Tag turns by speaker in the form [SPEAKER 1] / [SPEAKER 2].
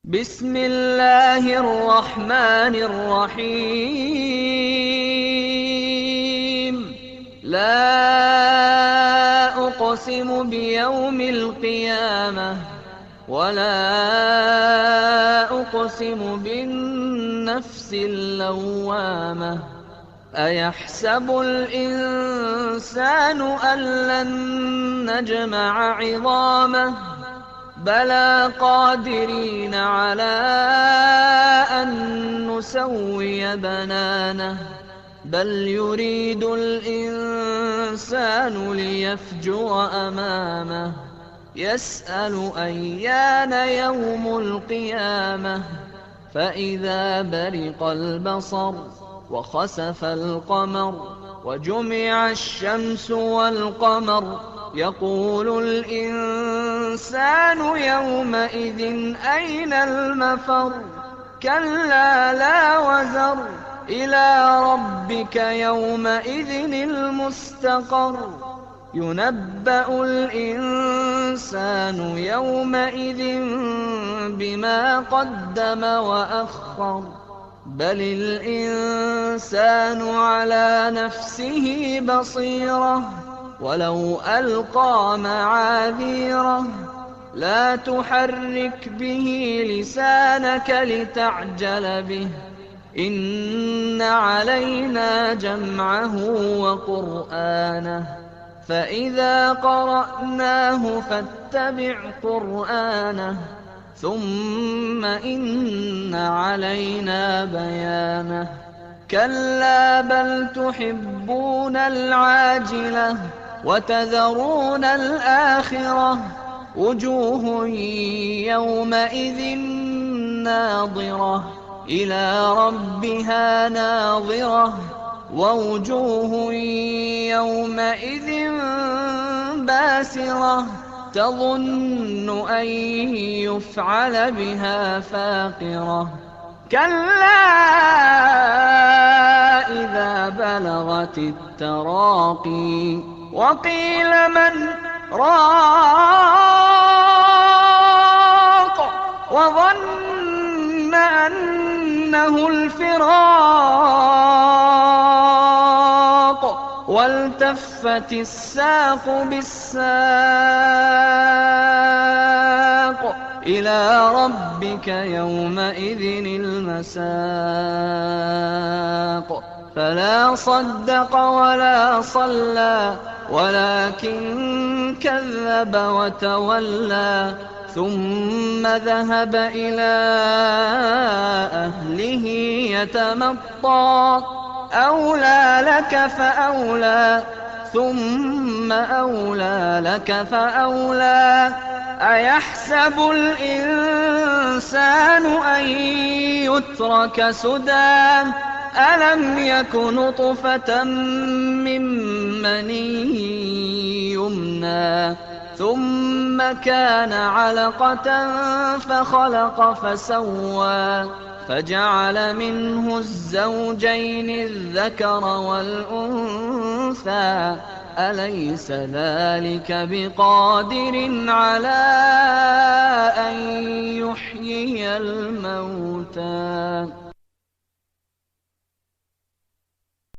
[SPEAKER 1] بسم الله الرحمن الرحيم. لا أقسم بيوم القيامة ولا أقسم بالنفس اللوامة. أيحسب الإنسان أن لن نجمع عظامه بلى قادرين على أن نسوي بنانه بل يريد الإنسان ليفجر أمامه يسأل أيان يوم القيامة فإذا برق البصر وخسف القمر وجمع الشمس والقمر يقول الإنسان يومئذ أين المفر كلا لا وزر إلى ربك يومئذ المستقر ينبأ الإنسان يومئذ بما قدم وأخر بل الإنسان على نفسه بصيرة ولو ألقى معاذيره لا تحرك به لسانك لتعجل به إن علينا جمعه وقرآنه فإذا قرأناه فاتبع قرآنه ثم إن علينا بيانه كلا بل تحبون العاجلة وتذرون الآخرة وجوه يومئذ ناظرة إلى ربها ناظرة ووجوه يومئذ باسرة تظن أن يفعل بها فاقرة كلا إذا بلغت التراقي وقيل من راق وظن أنه الفراق والتفت الساق بالساق إلى ربك يومئذ المساق فلا صدق ولا صلى ولكن كذب وتولى ثم ذهب إلى أهله يتمطى أولى لك فأولى ثم أولى لك فأولى أيحسب الإنسان أن يترك سدى ألم يك نطفة من مني يمنى ثم كان علقة فخلق فسوى فجعل منه الزوجين الذكر والأنثى أليس ذلك بقادر على أن يحيي الموتى